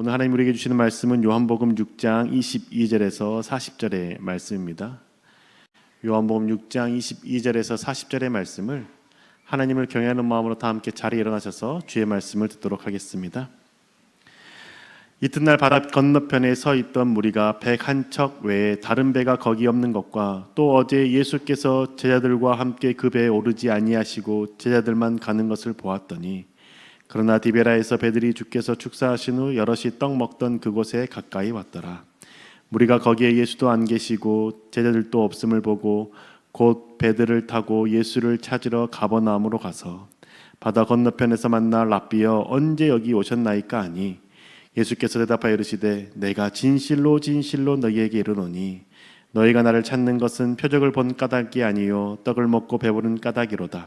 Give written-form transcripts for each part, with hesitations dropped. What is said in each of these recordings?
오늘 하나님 우리에게 주시는 말씀은 요한복음 6장 22절에서 40절의 말씀입니다. 요한복음 6장 22절에서 40절의 말씀을 하나님을 경외하는 마음으로 다 함께 자리에 일어나셔서 주의 말씀을 듣도록 하겠습니다. 이튿날 바다 건너편에 서 있던 무리가 배 한 척 외에 다른 배가 거기 없는 것과 또 어제 예수께서 제자들과 함께 그 배에 오르지 아니하시고 제자들만 가는 것을 보았더니, 그러나 디베라에서 배들이 주께서 축사하신 후 여럿이 떡 먹던 그곳에 가까이 왔더라. 무리가 거기에 예수도 안 계시고 제자들도 없음을 보고 곧 배들을 타고 예수를 찾으러 가버나움으로 가서 바다 건너편에서 만나 랍비여 언제 여기 오셨나이까 하니, 예수께서 대답하여 이르시되 내가 진실로 진실로 너희에게 이르노니 너희가 나를 찾는 것은 표적을 본 까닭이 아니요 떡을 먹고 배부른 까닭이로다.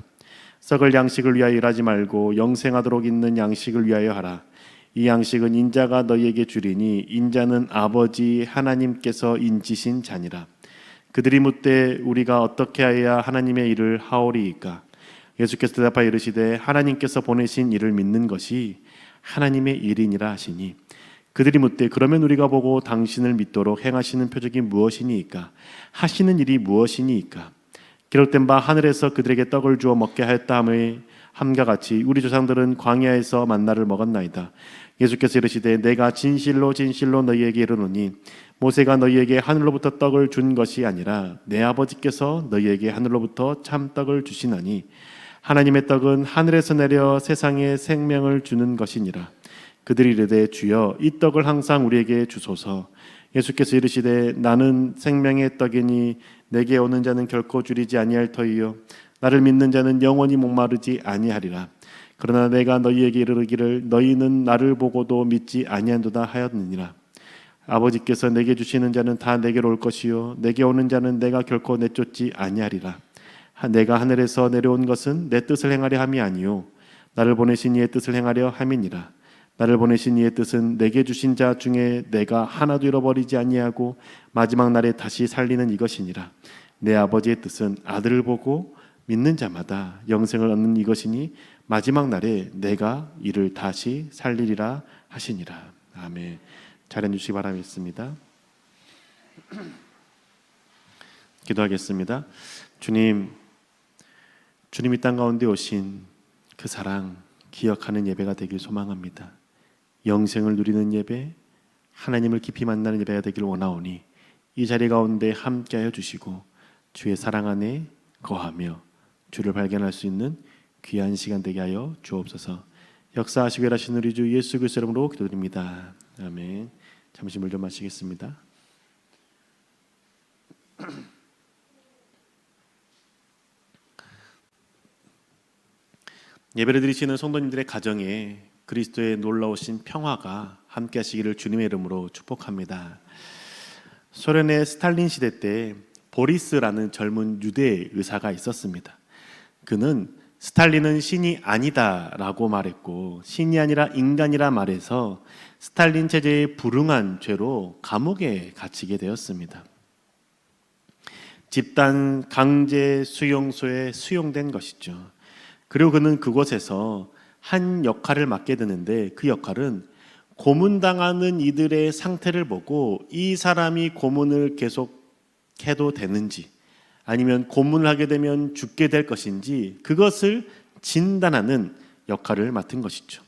썩을 양식을 위하여 일하지 말고 영생하도록 있는 양식을 위하여 하라. 이 양식은 인자가 너희에게 주리니 인자는 아버지 하나님께서 인지신 자니라. 그들이 묻되 우리가 어떻게 하여야 하나님의 일을 하오리이까? 예수께서 대답하여 이르시되 하나님께서 보내신 일을 믿는 것이 하나님의 일이니라 하시니, 그들이 묻되 그러면 우리가 보고 당신을 믿도록 행하시는 표적이 무엇이니이까? 하시는 일이 무엇이니이까? 기록된 바 하늘에서 그들에게 떡을 주어 먹게 하였다 함과 같이 우리 조상들은 광야에서 만나를 먹었나이다. 예수께서 이르시되 내가 진실로 진실로 너희에게 이르노니 모세가 너희에게 하늘로부터 떡을 준 것이 아니라 내 아버지께서 너희에게 하늘로부터 참떡을 주시나니, 하나님의 떡은 하늘에서 내려 세상에 생명을 주는 것이니라. 그들이 이르되 주여 이 떡을 항상 우리에게 주소서. 예수께서 이르시되 나는 생명의 떡이니 내게 오는 자는 결코 줄이지 아니할 터이요 나를 믿는 자는 영원히 목마르지 아니하리라. 그러나 내가 너희에게 이르기를 너희는 나를 보고도 믿지 아니한도다 하였느니라. 아버지께서 내게 주시는 자는 다 내게로 올 것이요 내게 오는 자는 내가 결코 내쫓지 아니하리라. 내가 하늘에서 내려온 것은 내 뜻을 행하려 함이 아니요 나를 보내신 이의 뜻을 행하려 함이니라. 나를 보내신 이의 뜻은 내게 주신 자 중에 내가 하나도 잃어버리지 아니하고 마지막 날에 다시 살리는 이것이니라. 내 아버지의 뜻은 아들을 보고 믿는 자마다 영생을 얻는 이것이니 마지막 날에 내가 이를 다시 살리리라 하시니라. 아멘. 잘 해주시기 바라겠습니다. 기도하겠습니다. 주님이 땅 가운데 오신 그 사랑 기억하는 예배가 되길 소망합니다. 영생을 누리는 예배, 하나님을 깊이 만나는 예배가 되길 원하오니 이 자리 가운데 함께하여 주시고 주의 사랑 안에 거하며 주를 발견할 수 있는 귀한 시간 되게 하여 주옵소서. 역사하시고 일하시는 우리 주 예수 그리스도 이름으로 기도드립니다. 아멘. 잠시 물 좀 마시겠습니다. 예배를 드리시는 성도님들의 가정에 그리스도의 놀라우신 평화가 함께 하시기를 주님의 이름으로 축복합니다. 소련의 스탈린 시대 때 보리스라는 젊은 유대 의사가 있었습니다. 그는 스탈린은 신이 아니다라고 말했고 신이 아니라 인간이라 말해서 스탈린 체제에 불응한 죄로 감옥에 갇히게 되었습니다. 집단 강제 수용소에 수용된 것이죠. 그리고 그는 그곳에서 한 역할을 맡게 되는데 그 역할은 고문당하는 이들의 상태를 보고 이 사람이 고문을 계속해도 되는지 아니면 고문을 하게 되면 죽게 될 것인지 그것을 진단하는 역할을 맡은 것이죠.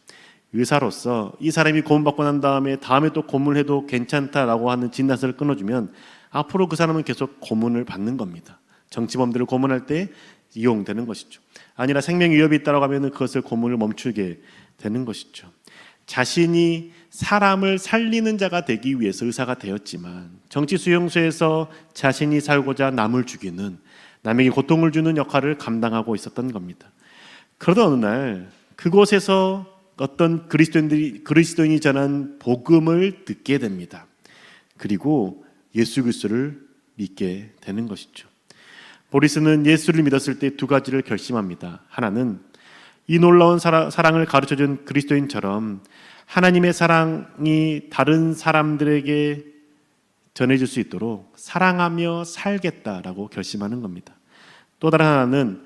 의사로서 이 사람이 고문받고 난 다음에 또 고문을 해도 괜찮다라고 하는 진단서를 끊어주면 앞으로 그 사람은 계속 고문을 받는 겁니다. 정치범들을 고문할 때 이용되는 것이죠. 아니라 생명 위협이 있다고 하면 그것을 고문을 멈추게 되는 것이죠. 자신이 사람을 살리는 자가 되기 위해서 의사가 되었지만 정치 수용소에서 자신이 살고자 남을 죽이는, 남에게 고통을 주는 역할을 감당하고 있었던 겁니다. 그러던 어느 날 그곳에서 어떤 그리스도인이 전한 복음을 듣게 됩니다. 그리고 예수 그리스도를 믿게 되는 것이죠. 보리스는 예수를 믿었을 때 두 가지를 결심합니다. 하나는 이 놀라운 사랑을 가르쳐준 그리스도인처럼 하나님의 사랑이 다른 사람들에게 전해질 수 있도록 사랑하며 살겠다라고 결심하는 겁니다. 또 다른 하나는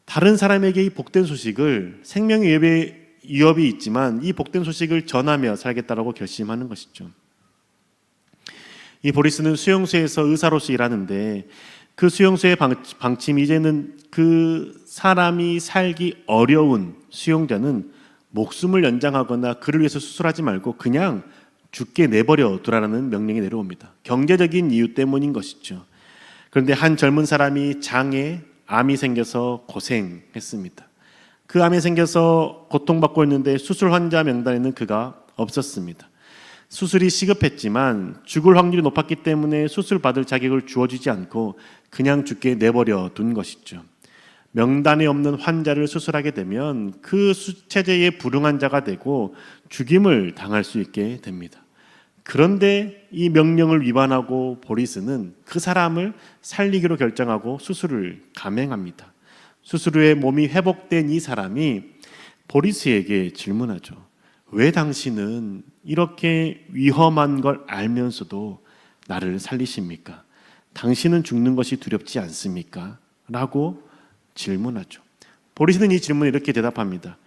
다른 사람에게 이 복된 소식을 생명의 위협이 있지만 이 복된 소식을 전하며 살겠다라고 결심하는 것이죠. 이 보리스는 수용소에서 의사로서 일하는데 그 수용소의 방침이 이제는 그 사람이 살기 어려운 수용자는 목숨을 연장하거나 그를 위해서 수술하지 말고 그냥 죽게 내버려 두라는 명령이 내려옵니다. 경제적인 이유 때문인 것이죠. 그런데 한 젊은 사람이 장에 암이 생겨서 고생했습니다. 그 암이 생겨서 고통받고 있는데 수술 환자 명단에는 그가 없었습니다. 수술이 시급했지만 죽을 확률이 높았기 때문에 수술 받을 자격을 주어주지 않고 그냥 죽게 내버려 둔 것이죠. 명단에 없는 환자를 수술하게 되면 그 체제에 불응한 자가 되고 죽임을 당할 수 있게 됩니다. 그런데 이 명령을 위반하고 보리스는 그 사람을 살리기로 결정하고 수술을 감행합니다. 수술 후에 몸이 회복된 이 사람이 보리스에게 질문하죠. 왜 당신은 이렇게 위험한 걸 알면서도 나를 살리십니까? 당신은 죽는 것이 두렵지 않습니까? 라고 질문하죠. 보리스는 이 질문에 이렇게 대답합니다.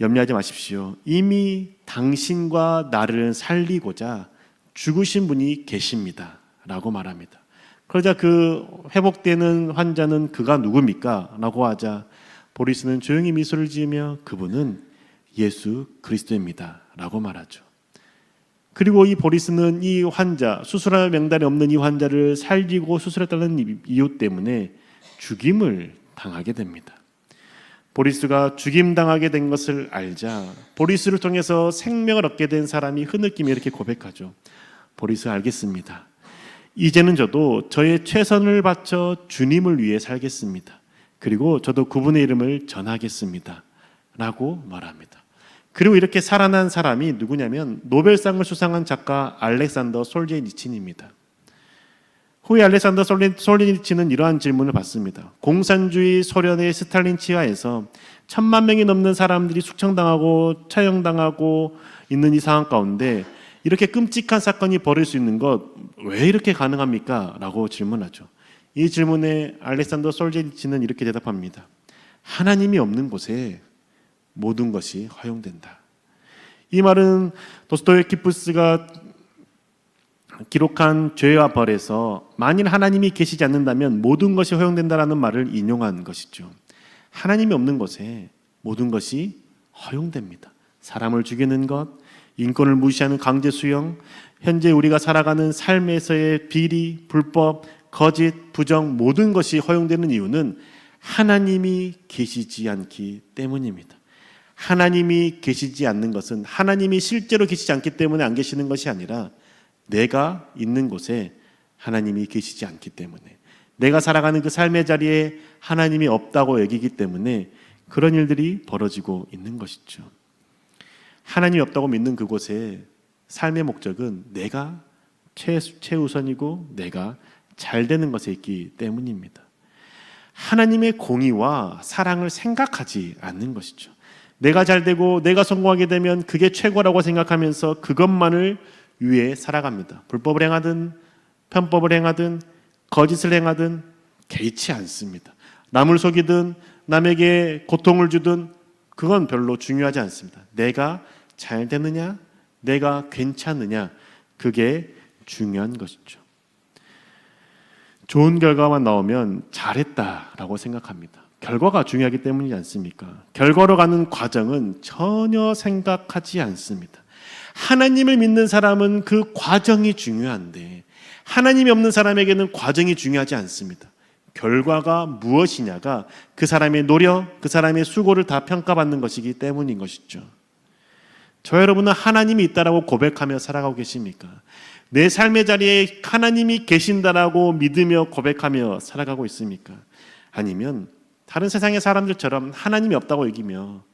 염려하지 마십시오. 이미 당신과 나를 살리고자 죽으신 분이 계십니다. 라고 말합니다. 그러자 그 회복되는 환자는 그가 누굽니까? 라고 하자 보리스는 조용히 미소를 지으며 그분은 예수 그리스도입니다. 라고 말하죠. 그리고 이 보리스는 이 환자, 수술할 명단에 없는 이 환자를 살리고 수술했다는 이유 때문에 죽임을 당하게 됩니다. 보리스가 죽임당하게 된 것을 알자 보리스를 통해서 생명을 얻게 된 사람이 흐느끼며 이렇게 고백하죠. 보리스 알겠습니다. 이제는 저도 저의 최선을 바쳐 주님을 위해 살겠습니다. 그리고 저도 그분의 이름을 전하겠습니다. 라고 말합니다. 그리고 이렇게 살아난 사람이 누구냐면 노벨상을 수상한 작가 알렉산더 솔제니친입니다. 후에 알렉산더 솔제니친은 이러한 질문을 받습니다. 공산주의 소련의 스탈린 치하에서 1,000만 명이 넘는 사람들이 숙청당하고 처형당하고 있는 이 상황 가운데 이렇게 끔찍한 사건이 벌어질 수 있는 것 왜 이렇게 가능합니까? 라고 질문하죠. 이 질문에 알렉산더 솔제니친은 이렇게 대답합니다. 하나님이 없는 곳에 모든 것이 허용된다. 이 말은 도스토옙스키가 기록한 죄와 벌에서 만일 하나님이 계시지 않는다면 모든 것이 허용된다라는 말을 인용한 것이죠. 하나님이 없는 곳에 모든 것이 허용됩니다. 사람을 죽이는 것, 인권을 무시하는 강제 수용, 현재 우리가 살아가는 삶에서의 비리, 불법, 거짓, 부정 모든 것이 허용되는 이유는 하나님이 계시지 않기 때문입니다. 하나님이 계시지 않는 것은 하나님이 실제로 계시지 않기 때문에 안 계시는 것이 아니라 내가 있는 곳에 하나님이 계시지 않기 때문에 내가 살아가는 그 삶의 자리에 하나님이 없다고 여기기 때문에 그런 일들이 벌어지고 있는 것이죠. 하나님이 없다고 믿는 그곳에 삶의 목적은 내가 최우선이고 내가 잘 되는 것에 있기 때문입니다. 하나님의 공의와 사랑을 생각하지 않는 것이죠. 내가 잘 되고 내가 성공하게 되면 그게 최고라고 생각하면서 그것만을 위해 살아갑니다. 불법을 행하든 편법을 행하든 거짓을 행하든 개의치 않습니다. 남을 속이든 남에게 고통을 주든 그건 별로 중요하지 않습니다. 내가 잘 되느냐, 내가 괜찮느냐, 그게 중요한 것이죠. 좋은 결과만 나오면 잘했다라고 생각합니다. 결과가 중요하기 때문이지 않습니까? 결과로 가는 과정은 전혀 생각하지 않습니다. 하나님을 믿는 사람은 그 과정이 중요한데 하나님이 없는 사람에게는 과정이 중요하지 않습니다. 결과가 무엇이냐가 그 사람의 노력, 그 사람의 수고를 다 평가받는 것이기 때문인 것이죠. 저 여러분은 하나님이 있다라고 고백하며 살아가고 계십니까? 내 삶의 자리에 하나님이 계신다라고 믿으며 고백하며 살아가고 있습니까? 아니면 다른 세상의 사람들처럼 하나님이 없다고 여기며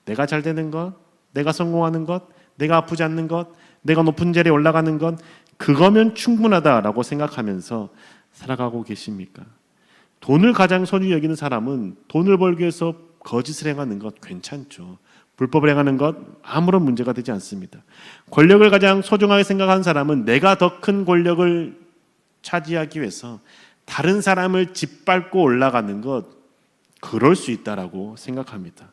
내가 잘 되는 것, 내가 성공하는 것, 내가 아프지 않는 것, 내가 높은 자리에 올라가는 것, 그거면 충분하다라고 생각하면서 살아가고 계십니까? 돈을 가장 소중히 여기는 사람은 돈을 벌기 위해서 거짓을 행하는 것 괜찮죠. 불법을 행하는 것 아무런 문제가 되지 않습니다. 권력을 가장 소중하게 생각하는 사람은 내가 더 큰 권력을 차지하기 위해서 다른 사람을 짓밟고 올라가는 것 그럴 수 있다라고 생각합니다.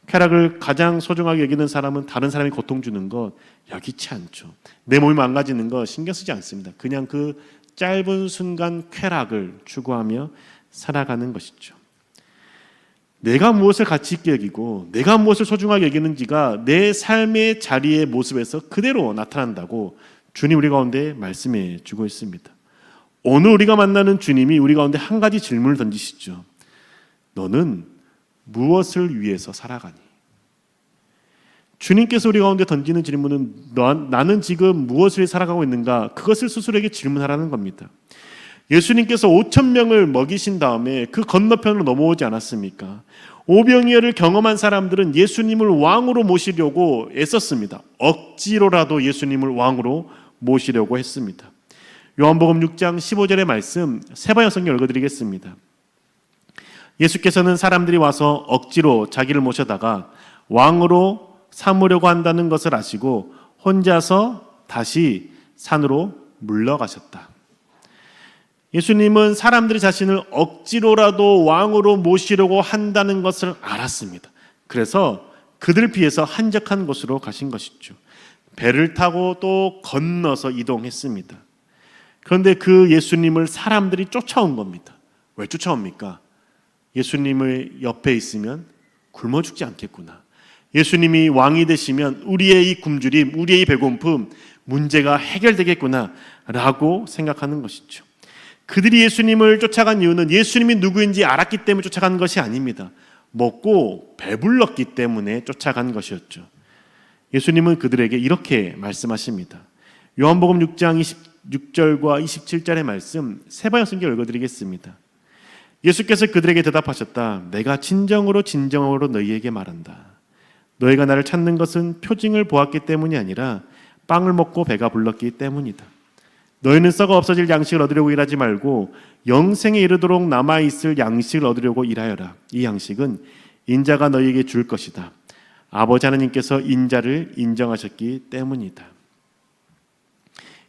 쾌락을 가장 소중하게 여기는 사람은 다른 사람이 고통 주는 것 여기치 않죠. 내 몸이 망가지는 거 신경 쓰지 않습니다. 그냥 그 짧은 순간 쾌락을 추구하며 살아가는 것이죠. 내가 무엇을 가치 있게 여기고 내가 무엇을 소중하게 여기는지가 내 삶의 자리의 모습에서 그대로 나타난다고 주님 우리 가운데 말씀해 주고 있습니다. 오늘 우리가 만나는 주님이 우리 가운데 한 가지 질문을 던지시죠. 너는 무엇을 위해서 살아가니? 주님께서 우리 가운데 던지는 질문은 나는 지금 무엇을 위해 살아가고 있는가? 그것을 스스로에게 질문하라는 겁니다. 예수님께서 5,000명을 먹이신 다음에 그 건너편으로 넘어오지 않았습니까? 오병이어를 경험한 사람들은 예수님을 왕으로 모시려고 애썼습니다. 억지로라도 예수님을 왕으로 모시려고 했습니다. 요한복음 6장 15절의 말씀 세번역 성경 읽어드리겠습니다. 예수께서는 사람들이 와서 억지로 자기를 모셔다가 왕으로 삼으려고 한다는 것을 아시고 혼자서 다시 산으로 물러가셨다. 예수님은 사람들이 자신을 억지로라도 왕으로 모시려고 한다는 것을 알았습니다. 그래서 그들 피해서 한적한 곳으로 가신 것이죠. 배를 타고 또 건너서 이동했습니다. 그런데 그 예수님을 사람들이 쫓아온 겁니다. 왜 쫓아옵니까? 예수님의 옆에 있으면 굶어 죽지 않겠구나. 예수님이 왕이 되시면 우리의 이 굶주림, 우리의 이 배고픔 문제가 해결되겠구나 라고 생각하는 것이죠. 그들이 예수님을 쫓아간 이유는 예수님이 누구인지 알았기 때문에 쫓아간 것이 아닙니다. 먹고 배불렀기 때문에 쫓아간 것이었죠. 예수님은 그들에게 이렇게 말씀하십니다. 요한복음 6장 26절과 27절의 말씀 세번역 성경 읽어드리겠습니다. 예수께서 그들에게 대답하셨다. 내가 진정으로 너희에게 말한다. 너희가 나를 찾는 것은 표징을 보았기 때문이 아니라 빵을 먹고 배가 불렀기 때문이다. 너희는 썩어 없어질 양식을 얻으려고 일하지 말고 영생에 이르도록 남아있을 양식을 얻으려고 일하여라. 이 양식은 인자가 너희에게 줄 것이다. 아버지 하나님께서 인자를 인정하셨기 때문이다.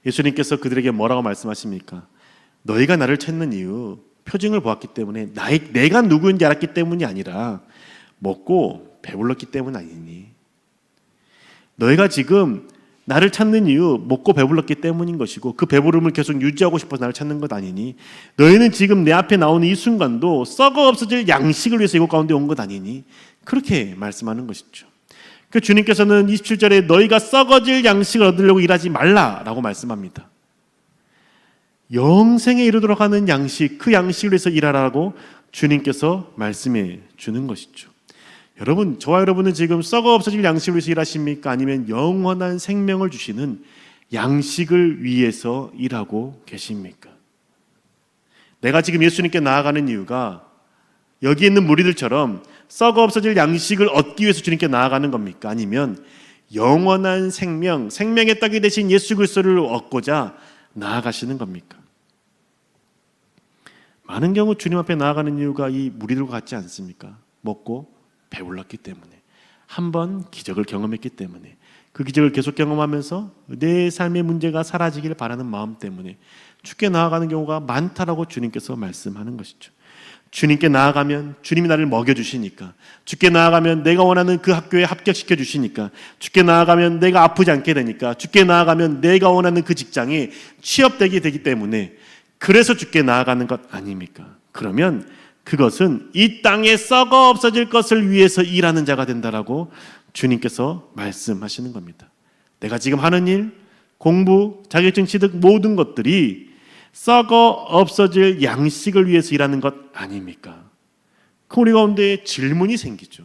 예수님께서 그들에게 뭐라고 말씀하십니까? 너희가 나를 찾는 이유 표징을 보았기 때문에 내가 누구인지 알았기 때문이 아니라 먹고 배불렀기 때문 아니니? 너희가 지금 나를 찾는 이유 먹고 배불렀기 때문인 것이고 그 배부름을 계속 유지하고 싶어서 나를 찾는 것 아니니? 너희는 지금 내 앞에 나오는 이 순간도 썩어 없어질 양식을 위해서 이곳 가운데 온 것 아니니? 그렇게 말씀하는 것이죠. 그 주님께서는 27절에 너희가 썩어질 양식을 얻으려고 일하지 말라라고 말씀합니다. 영생에 이르도록 하는 양식, 그 양식을 위해서 일하라고 주님께서 말씀해 주는 것이죠. 여러분, 저와 여러분은 지금 썩어 없어질 양식을 위해서 일하십니까? 아니면 영원한 생명을 주시는 양식을 위해서 일하고 계십니까? 내가 지금 예수님께 나아가는 이유가 여기 있는 무리들처럼 썩어 없어질 양식을 얻기 위해서 주님께 나아가는 겁니까? 아니면 영원한 생명, 생명의 떡이 되신 예수 그리스도를 얻고자 나아가시는 겁니까? 많은 경우 주님 앞에 나아가는 이유가 이 무리들과 같지 않습니까? 먹고 배불렀기 때문에, 한번 기적을 경험했기 때문에, 그 기적을 계속 경험하면서 내 삶의 문제가 사라지기를 바라는 마음 때문에 주께 나아가는 경우가 많다라고 주님께서 말씀하는 것이죠. 주님께 나아가면 주님이 나를 먹여주시니까, 주께 나아가면 내가 원하는 그 학교에 합격시켜 주시니까, 주께 나아가면 내가 아프지 않게 되니까, 주께 나아가면 내가 원하는 그 직장에 취업되게 되기 때문에, 그래서 주께 나아가는 것 아닙니까? 그러면 그것은 이 땅에 썩어 없어질 것을 위해서 일하는 자가 된다라고 주님께서 말씀하시는 겁니다. 내가 지금 하는 일, 공부, 자격증 취득 모든 것들이 썩어 없어질 양식을 위해서 일하는 것 아닙니까? 그럼 우리 가운데 질문이 생기죠.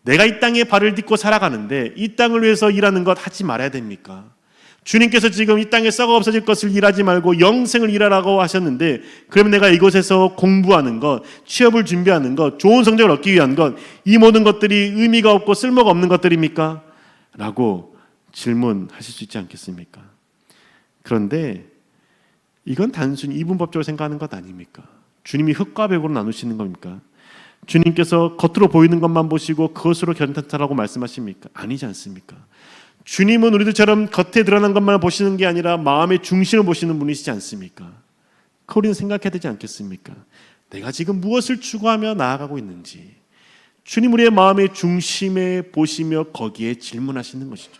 내가 이 땅에 발을 딛고 살아가는데 이 땅을 위해서 일하는 것 하지 말아야 됩니까? 주님께서 지금 이 땅에 썩어 없어질 것을 일하지 말고 영생을 일하라고 하셨는데, 그러면 내가 이곳에서 공부하는 것, 취업을 준비하는 것, 좋은 성적을 얻기 위한 것, 이 모든 것들이 의미가 없고 쓸모가 없는 것들입니까? 라고 질문하실 수 있지 않겠습니까? 그런데 이건 단순히 이분법적으로 생각하는 것 아닙니까? 주님이 흙과 백으로 나누시는 겁니까? 주님께서 겉으로 보이는 것만 보시고 그것으로 괜찮다라고 말씀하십니까? 아니지 않습니까? 주님은 우리들처럼 겉에 드러난 것만 보시는 게 아니라 마음의 중심을 보시는 분이시지 않습니까? 그 우리는 생각해야 되지 않겠습니까? 내가 지금 무엇을 추구하며 나아가고 있는지, 주님 우리의 마음의 중심에 보시며 거기에 질문하시는 것이죠.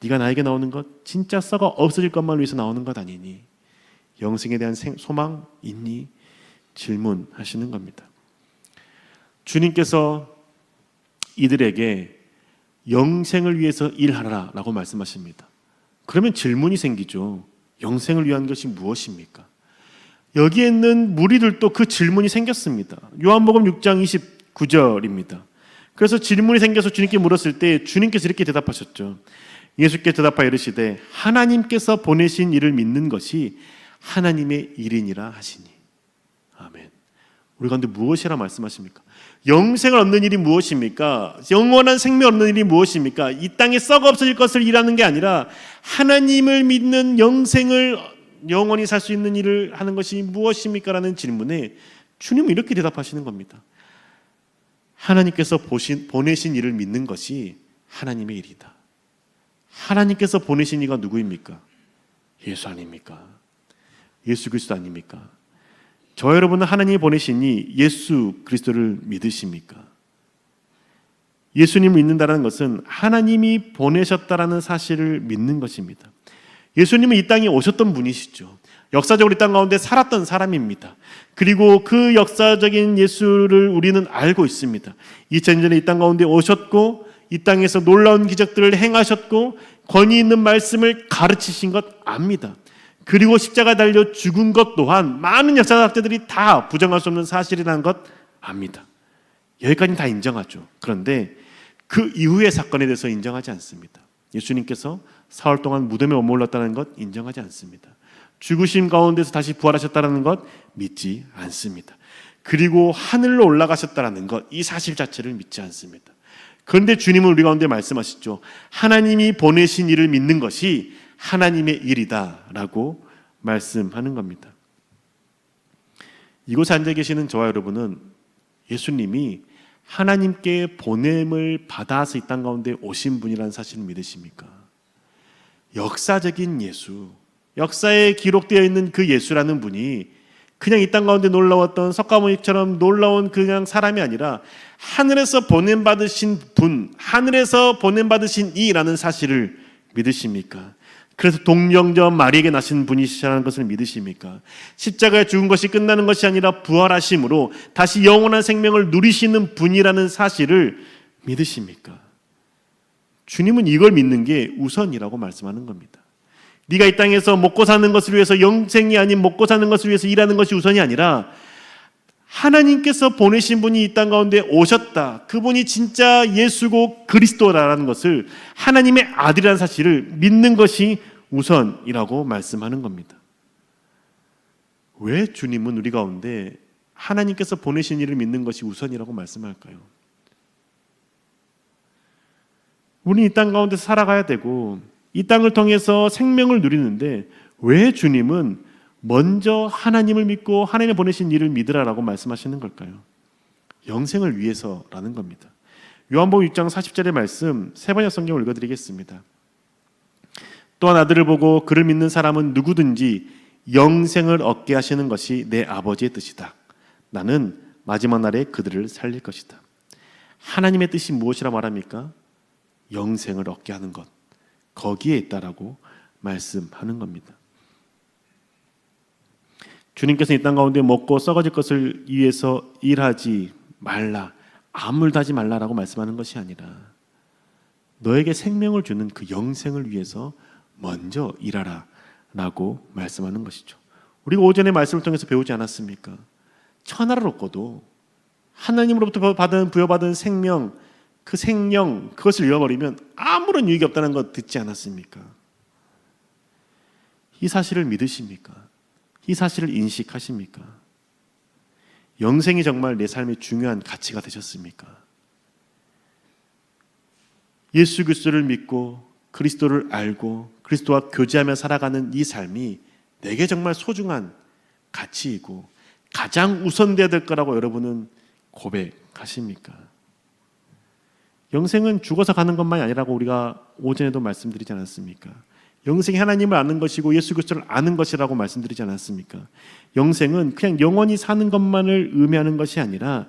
네가 나에게 나오는 것 진짜 썩어 없어질 것만 위해서 나오는 것 아니니? 영생에 대한 소망 있니? 질문하시는 겁니다. 주님께서 이들에게 영생을 위해서 일하라 라고 말씀하십니다. 그러면 질문이 생기죠. 영생을 위한 것이 무엇입니까? 여기에 있는 무리들도 그 질문이 생겼습니다. 요한복음 6장 29절입니다. 그래서 질문이 생겨서 주님께 물었을 때 주님께서 이렇게 대답하셨죠. 예수께 대답하여 이르시되 하나님께서 보내신 이를 믿는 것이 하나님의 일이니라 하시니. 아멘. 우리 가운데 무엇이라 말씀하십니까? 영생을 얻는 일이 무엇입니까? 영원한 생명을 얻는 일이 무엇입니까? 이 땅에 썩어 없어질 것을 일하는 게 아니라 하나님을 믿는 영생을 영원히 살 수 있는 일을 하는 것이 무엇입니까? 라는 질문에 주님은 이렇게 대답하시는 겁니다. 하나님께서 보내신 이를 믿는 것이 하나님의 일이다. 하나님께서 보내신 이가 누구입니까? 예수 아닙니까? 예수 그리스도 아닙니까? 저 여러분은 하나님이 보내신 이 예수 그리스도를 믿으십니까? 예수님을 믿는다는 것은 하나님이 보내셨다라는 사실을 믿는 것입니다. 예수님은 이 땅에 오셨던 분이시죠. 역사적으로 이 땅 가운데 살았던 사람입니다. 그리고 그 역사적인 예수를 우리는 알고 있습니다. 2000년 전에 이 땅 가운데 오셨고 이 땅에서 놀라운 기적들을 행하셨고 권위 있는 말씀을 가르치신 것 압니다. 그리고 십자가 달려 죽은 것 또한 많은 역사학자들이 다 부정할 수 없는 사실이라는 것 압니다. 여기까지는 다 인정하죠. 그런데 그 이후의 사건에 대해서 인정하지 않습니다. 예수님께서 사흘 동안 무덤에 머물렀다는 것 인정하지 않습니다. 죽으심 가운데서 다시 부활하셨다는 것 믿지 않습니다. 그리고 하늘로 올라가셨다는 것, 이 사실 자체를 믿지 않습니다. 그런데 주님은 우리 가운데 말씀하시죠. 하나님이 보내신 일을 믿는 것이 하나님의 일이다라고 말씀하는 겁니다. 이곳에 앉아 계시는 저와 여러분은 예수님이 하나님께 보냄을 받아서 이 땅 가운데 오신 분이라는 사실을 믿으십니까? 역사적인 예수, 역사에 기록되어 있는 그 예수라는 분이 그냥 이 땅 가운데 놀라웠던 석가모니처럼 놀라운 그냥 사람이 아니라 하늘에서 보냄받으신 분, 하늘에서 보냄받으신 이라는 사실을 믿으십니까? 그래서 동정녀 마리에게 나신 분이시라는 것을 믿으십니까? 십자가에 죽은 것이 끝나는 것이 아니라 부활하심으로 다시 영원한 생명을 누리시는 분이라는 사실을 믿으십니까? 주님은 이걸 믿는 게 우선이라고 말씀하는 겁니다. 네가 이 땅에서 먹고 사는 것을 위해서 영생이 아닌 먹고 사는 것을 위해서 일하는 것이 우선이 아니라 하나님께서 보내신 분이 이 땅 가운데 오셨다. 그분이 진짜 예수고 그리스도라는 것을 하나님의 아들이라는 사실을 믿는 것이 우선이라고 말씀하는 겁니다. 왜 주님은 우리 가운데 하나님께서 보내신 일을 믿는 것이 우선이라고 말씀할까요? 우리는 이 땅 가운데 살아가야 되고 이 땅을 통해서 생명을 누리는데 왜 주님은 먼저 하나님을 믿고 하나님이 보내신 일을 믿으라라고 말씀하시는 걸까요? 영생을 위해서라는 겁니다. 요한복음 6장 40절의 말씀 세 번역 성경을 읽어드리겠습니다. 또한 아들을 보고 그를 믿는 사람은 누구든지 영생을 얻게 하시는 것이 내 아버지의 뜻이다. 나는 마지막 날에 그들을 살릴 것이다. 하나님의 뜻이 무엇이라 말합니까? 영생을 얻게 하는 것. 거기에 있다라고 말씀하는 겁니다. 주님께서 이 땅 가운데 먹고 썩어질 것을 위해서 일하지 말라, 아물다 하지 말라라고 말씀하는 것이 아니라 너에게 생명을 주는 그 영생을 위해서 먼저 일하라 라고 말씀하는 것이죠. 우리가 오전에 말씀을 통해서 배우지 않았습니까? 천하를 얻고도 하나님으로부터 부여받은 생명, 그 생명, 그것을 잃어버리면 아무런 유익이 없다는 것 듣지 않았습니까? 이 사실을 믿으십니까? 이 사실을 인식하십니까? 영생이 정말 내 삶의 중요한 가치가 되셨습니까? 예수 그리스도를 믿고 그리스도를 알고 그리스도와 교제하며 살아가는 이 삶이 내게 정말 소중한 가치이고 가장 우선되어야 될 거라고 여러분은 고백하십니까? 영생은 죽어서 가는 것만이 아니라고 우리가 오전에도 말씀드리지 않았습니까? 영생이 하나님을 아는 것이고 예수 그리스도를 아는 것이라고 말씀드리지 않았습니까? 영생은 그냥 영원히 사는 것만을 의미하는 것이 아니라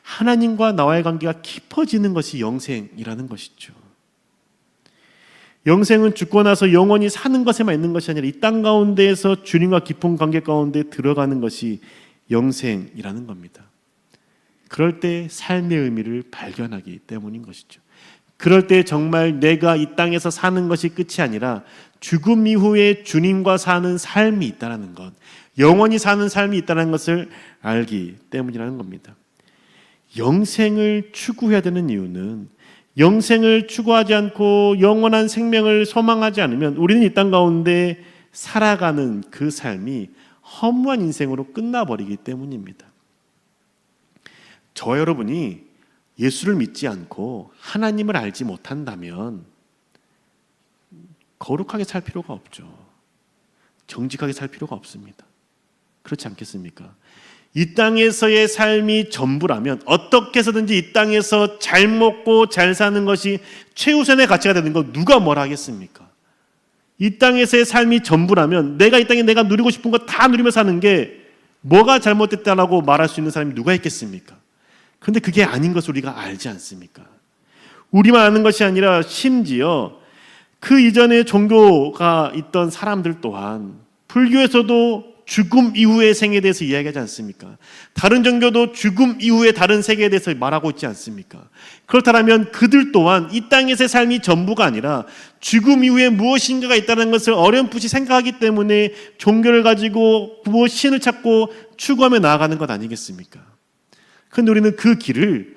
하나님과 나와의 관계가 깊어지는 것이 영생이라는 것이죠. 영생은 죽고 나서 영원히 사는 것에만 있는 것이 아니라 이 땅 가운데에서 주님과 깊은 관계 가운데 들어가는 것이 영생이라는 겁니다. 그럴 때 삶의 의미를 발견하기 때문인 것이죠. 그럴 때 정말 내가 이 땅에서 사는 것이 끝이 아니라 죽음 이후에 주님과 사는 삶이 있다는 것, 영원히 사는 삶이 있다는 것을 알기 때문이라는 겁니다. 영생을 추구해야 되는 이유는 영생을 추구하지 않고 영원한 생명을 소망하지 않으면 우리는 이 땅 가운데 살아가는 그 삶이 허무한 인생으로 끝나버리기 때문입니다. 저와 여러분이 예수를 믿지 않고 하나님을 알지 못한다면 거룩하게 살 필요가 없죠. 정직하게 살 필요가 없습니다. 그렇지 않겠습니까? 이 땅에서의 삶이 전부라면 어떻게 해서든지 이 땅에서 잘 먹고 잘 사는 것이 최우선의 가치가 되는 거 누가 뭐라 하겠습니까? 이 땅에서의 삶이 전부라면 내가 이 땅에 내가 누리고 싶은 거 다 누리며 사는 게 뭐가 잘못됐다라고 말할 수 있는 사람이 누가 있겠습니까? 그런데 그게 아닌 것을 우리가 알지 않습니까? 우리만 아는 것이 아니라 심지어 그 이전에 종교가 있던 사람들 또한 불교에서도 죽음 이후의 생에 대해서 이야기하지 않습니까? 다른 종교도 죽음 이후의 다른 세계에 대해서 말하고 있지 않습니까? 그렇다면 그들 또한 이 땅에서의 삶이 전부가 아니라 죽음 이후에 무엇인가가 있다는 것을 어렴풋이 생각하기 때문에 종교를 가지고 신을 찾고 추구하며 나아가는 것 아니겠습니까? 그런데 우리는 그 길을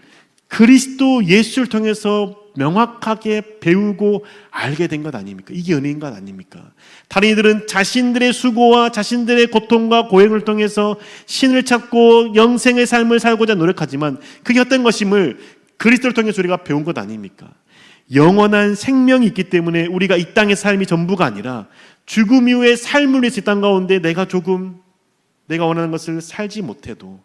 그리스도 예수를 통해서 명확하게 배우고 알게 된 것 아닙니까? 이게 은혜인 것 아닙니까? 다른 이들은 자신들의 수고와 자신들의 고통과 고행을 통해서 신을 찾고 영생의 삶을 살고자 노력하지만 그게 어떤 것임을 그리스도를 통해서 우리가 배운 것 아닙니까? 영원한 생명이 있기 때문에 우리가 이 땅의 삶이 전부가 아니라 죽음 이후의 삶을 위해서 이 땅 가운데 내가 원하는 것을 살지 못해도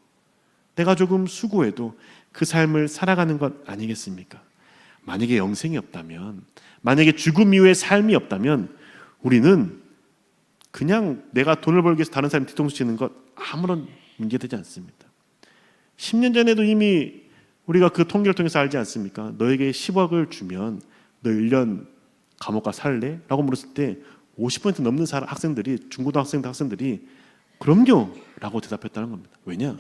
내가 조금 수고해도 그 삶을 살아가는 것 아니겠습니까? 만약에 영생이 없다면, 만약에 죽음 이후의 삶이 없다면 우리는 그냥 내가 돈을 벌기 위해서 다른 사람 뒤통수 치는 것 아무런 문제되지 않습니다. 10년 전에도 이미 우리가 그 통계를 통해서 알지 않습니까? 너에게 10억을 주면 너 1년 감옥 가 살래? 라고 물었을 때 50% 넘는 학생들이, 중고등학생 학생들이 그럼요! 라고 대답했다는 겁니다. 왜냐?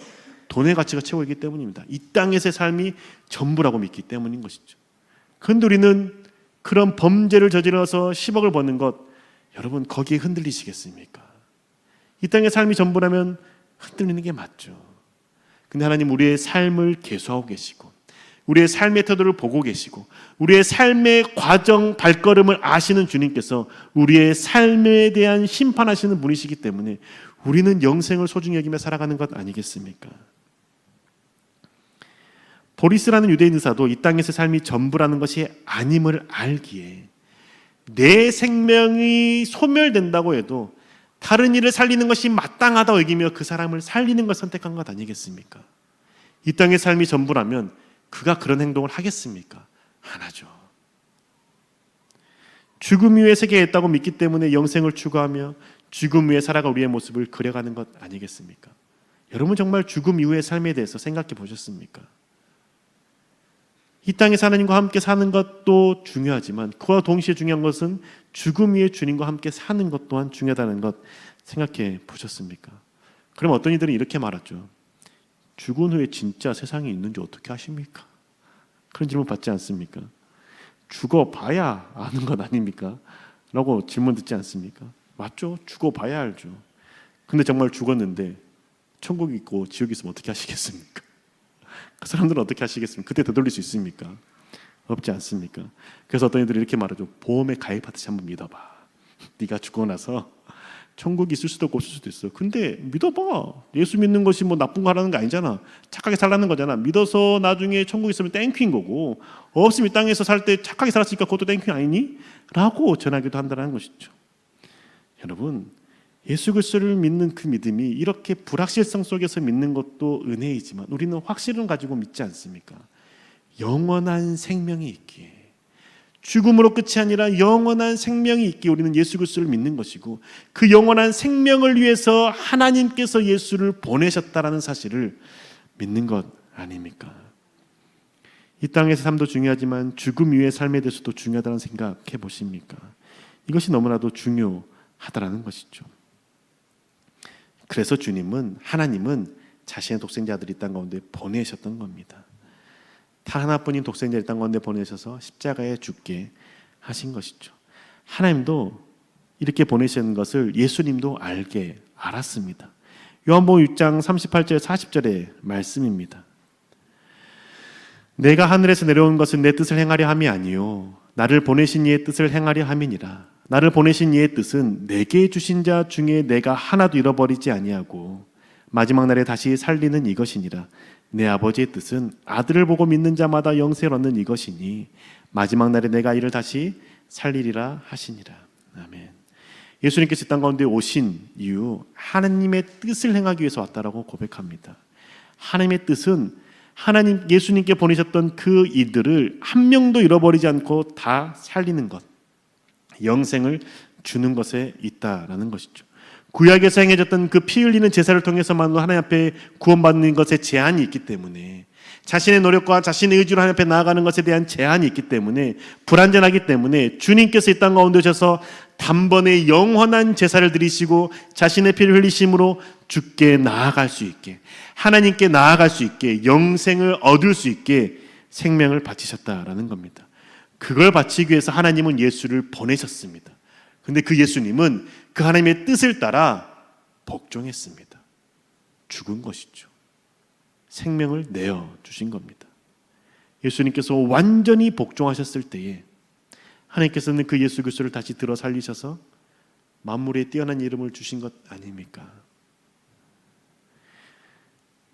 돈의 가치가 최고이기 때문입니다. 이 땅에서의 삶이 전부라고 믿기 때문인 것이죠. 그런데 우리는 그런 범죄를 저질러서 10억을 버는 것, 여러분 거기에 흔들리시겠습니까? 이 땅의 삶이 전부라면 흔들리는 게 맞죠. 근데 하나님 우리의 삶을 계수하고 계시고 우리의 삶의 태도를 보고 계시고 우리의 삶의 과정 발걸음을 아시는 주님께서 우리의 삶에 대한 심판하시는 분이시기 때문에 우리는 영생을 소중히 여기며 살아가는 것 아니겠습니까? 보리스라는 유대인 의사도 이 땅에서 삶이 전부라는 것이 아님을 알기에 내 생명이 소멸된다고 해도 다른 일을 살리는 것이 마땅하다고 여기며 그 사람을 살리는 걸 선택한 것 아니겠습니까? 이 땅의 삶이 전부라면 그가 그런 행동을 하겠습니까? 안 하죠. 죽음 이후의 세계에 있다고 믿기 때문에 영생을 추구하며 죽음 이후에 살아가 우리의 모습을 그려가는 것 아니겠습니까? 여러분 정말 죽음 이후의 삶에 대해서 생각해 보셨습니까? 이 땅에서 하나님과 함께 사는 것도 중요하지만 그와 동시에 중요한 것은 죽음 이후에 주님과 함께 사는 것 또한 중요하다는 것 생각해 보셨습니까? 그럼 어떤 이들은 이렇게 말하죠. 죽은 후에 진짜 세상이 있는지 어떻게 아십니까? 그런 질문 받지 않습니까? 죽어봐야 아는 것 아닙니까? 라고 질문 듣지 않습니까? 맞죠? 죽어봐야 알죠. 근데 정말 죽었는데 천국이 있고 지옥이 있으면 어떻게 하시겠습니까? 그 사람들은 어떻게 하시겠습니까? 그때 되돌릴 수 있습니까? 없지 않습니까? 그래서 어떤 이들이 이렇게 말하죠. 보험에 가입하듯이 한번 믿어봐. 네가 죽고 나서 천국이 있을 수도 없고 없을 수도 있어. 근데 믿어봐. 예수 믿는 것이 뭐 나쁜 거 하라는 거 아니잖아. 착하게 살라는 거잖아. 믿어서 나중에 천국 있으면 땡큐인 거고 없으면 이 땅에서 살 때 착하게 살았으니까 그것도 땡큐 아니니? 라고 전하기도 한다는 것이죠. 여러분 예수 그리스도를 믿는 그 믿음이 이렇게 불확실성 속에서 믿는 것도 은혜이지만 우리는 확실은 가지고 믿지 않습니까? 영원한 생명이 있기에 죽음으로 끝이 아니라 영원한 생명이 있기에 우리는 예수 그리스도를 믿는 것이고 그 영원한 생명을 위해서 하나님께서 예수를 보내셨다라는 사실을 믿는 것 아닙니까? 이 땅에서 삶도 중요하지만 죽음 이후의 삶에 대해서도 중요하다는 생각해 보십니까? 이것이 너무나도 중요하다라는 것이죠. 그래서 하나님은 자신의 독생자들이 이 땅 가운데 보내셨던 겁니다. 단 하나뿐인 독생자를 이 땅 가운데 보내셔서 십자가에 죽게 하신 것이죠. 하나님도 이렇게 보내신 것을 예수님도 알았습니다. 요한복음 6장 38절 40절의 말씀입니다. 내가 하늘에서 내려온 것은 내 뜻을 행하려 함이 아니요 나를 보내신 이의 뜻을 행하려 함이니라. 나를 보내신 이의 뜻은 내게 주신 자 중에 내가 하나도 잃어버리지 아니하고 마지막 날에 다시 살리는 이것이니라. 내 아버지의 뜻은 아들을 보고 믿는 자마다 영생을 얻는 이것이니 마지막 날에 내가 이를 다시 살리리라 하시니라. 아멘. 예수님께서 이 땅 가운데 오신 이유 하나님의 뜻을 행하기 위해서 왔다라고 고백합니다. 하나님의 뜻은 예수님께 보내셨던 그 이들을 한 명도 잃어버리지 않고 다 살리는 것, 영생을 주는 것에 있다라는 것이죠. 구약에서 행해졌던 그 피 흘리는 제사를 통해서만으로 하나님 앞에 구원받는 것에 제한이 있기 때문에, 자신의 노력과 자신의 의지로 하나님 앞에 나아가는 것에 대한 제한이 있기 때문에, 불완전하기 때문에 주님께서 이 땅 가운데 오셔서 단번에 영원한 제사를 드리시고 자신의 피를 흘리심으로 주께 나아갈 수 있게, 하나님께 나아갈 수 있게, 영생을 얻을 수 있게 생명을 바치셨다라는 겁니다. 그걸 바치기 위해서 하나님은 예수를 보내셨습니다. 그런데 그 예수님은 그 하나님의 뜻을 따라 복종했습니다. 죽은 것이죠. 생명을 내어주신 겁니다. 예수님께서 완전히 복종하셨을 때에 하나님께서는 그 예수 그리스도를 다시 들어 살리셔서 만물에 뛰어난 이름을 주신 것 아닙니까?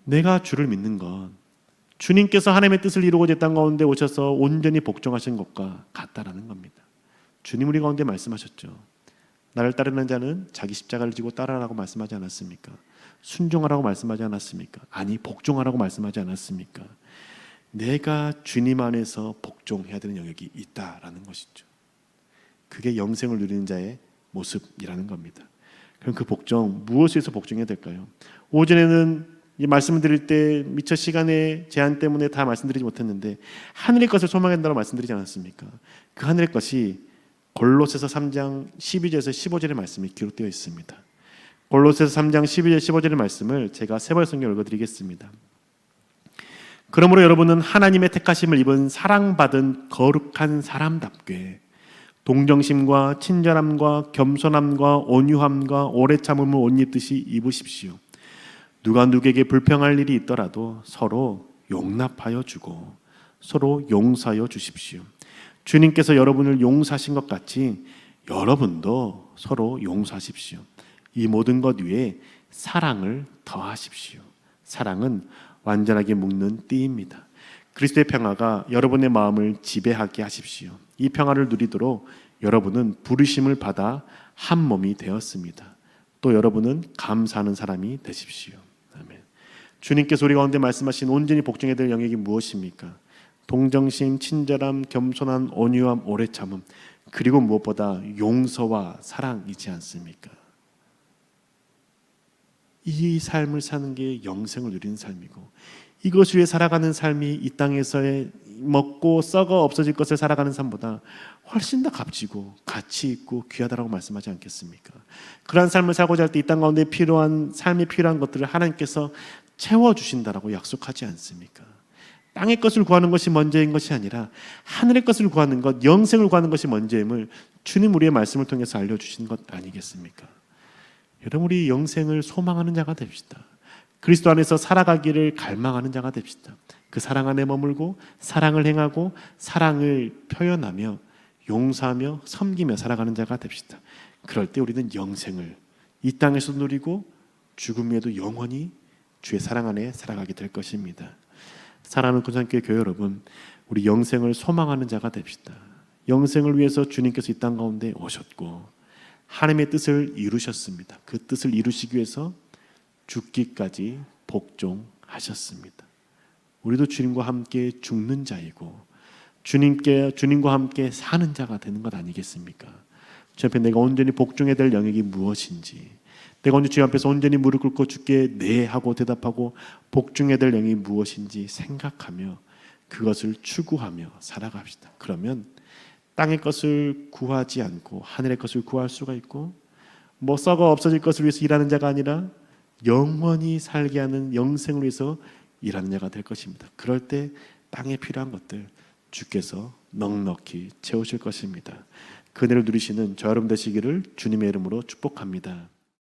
내가 주를 믿는 건 주님께서 하나님의 뜻을 이루고자 땅 가운데 오셔서 온전히 복종하신 것과 같다라는 겁니다. 주님 우리 가운데 말씀하셨죠. 나를 따르는 자는 자기 십자가를 지고 따르라고 말씀하지 않았습니까? 순종하라고 말씀하지 않았습니까? 아니, 복종하라고 말씀하지 않았습니까? 내가 주님 안에서 복종해야 되는 영역이 있다라는 것이죠. 그게 영생을 누리는 자의 모습이라는 겁니다. 그럼 그 복종, 무엇에서 복종해야 될까요? 오전에는 이 말씀을 드릴 때 미처 시간의 제한 때문에 다 말씀드리지 못했는데 하늘의 것을 소망한다고 말씀드리지 않았습니까? 그 하늘의 것이 골로새서 3장 12절에서 15절의 말씀이 기록되어 있습니다. 골로새서 3장 12절 15절의 말씀을 제가 세번 성경 읽어드리겠습니다. 그러므로 여러분은 하나님의 택하심을 입은 사랑받은 거룩한 사람답게 동정심과 친절함과 겸손함과 온유함과 오래 참음을 옷 입듯이 입으십시오. 누가 누구에게 불평할 일이 있더라도 서로 용납하여 주고 서로 용서하여 주십시오. 주님께서 여러분을 용서하신 것 같이 여러분도 서로 용서하십시오. 이 모든 것 위에 사랑을 더하십시오. 사랑은 완전하게 묶는 띠입니다. 그리스도의 평화가 여러분의 마음을 지배하게 하십시오. 이 평화를 누리도록 여러분은 부르심을 받아 한 몸이 되었습니다. 또 여러분은 감사하는 사람이 되십시오. 아멘. 주님께서 우리 가운데 말씀하신 온전히 복종해야 될 영역이 무엇입니까? 동정심, 친절함, 겸손함, 온유함, 오래 참음, 그리고 무엇보다 용서와 사랑이지 않습니까? 이 삶을 사는 게 영생을 누리는 삶이고, 이것 위에 살아가는 삶이 이 땅에서의 먹고 썩어 없어질 것을 살아가는 삶보다 훨씬 더 값지고 가치 있고 귀하다라고 말씀하지 않겠습니까? 그러한 삶을 살고자 할 때 이 땅 가운데 삶이 필요한 것들을 하나님께서 채워주신다라고 약속하지 않습니까? 땅의 것을 구하는 것이 먼저인 것이 아니라 하늘의 것을 구하는 것, 영생을 구하는 것이 먼저임을 주님 우리의 말씀을 통해서 알려주신 것 아니겠습니까? 여러분, 우리 영생을 소망하는 자가 됩시다. 그리스도 안에서 살아가기를 갈망하는 자가 됩시다. 그 사랑 안에 머물고 사랑을 행하고 사랑을 표현하며 용서하며 섬기며 살아가는 자가 됩시다. 그럴 때 우리는 영생을 이 땅에서 누리고 죽음에도 영원히 주의 사랑 안에 살아가게 될 것입니다. 사랑하는 군산교회 교회 여러분, 우리 영생을 소망하는 자가 됩시다. 영생을 위해서 주님께서 이 땅 가운데 오셨고 하나님의 뜻을 이루셨습니다. 그 뜻을 이루시기 위해서 죽기까지 복종하셨습니다. 우리도 주님과 함께 죽는 자이고 주님과 함께 사는 자가 되는 것 아니겠습니까? 주 앞에 내가 온전히 복종해야 될 영역이 무엇인지, 내가 언제 주님 앞에서 온전히 무릎 꿇고 주께 네 하고 대답하고 복종해야 될 영역이 무엇인지 생각하며 그것을 추구하며 살아갑시다. 그러면 땅의 것을 구하지 않고 하늘의 것을 구할 수가 있고, 뭐 썩어 없어질 것을 위해서 일하는 자가 아니라 영원히 살게 하는 영생을 위해서 일하는 자가 될 것입니다. 그럴 때 땅에 필요한 것들 주께서 넉넉히 채우실 것입니다. 그 은혜를 누리시는 저 여러분 되시기를 주님의 이름으로 축복합니다.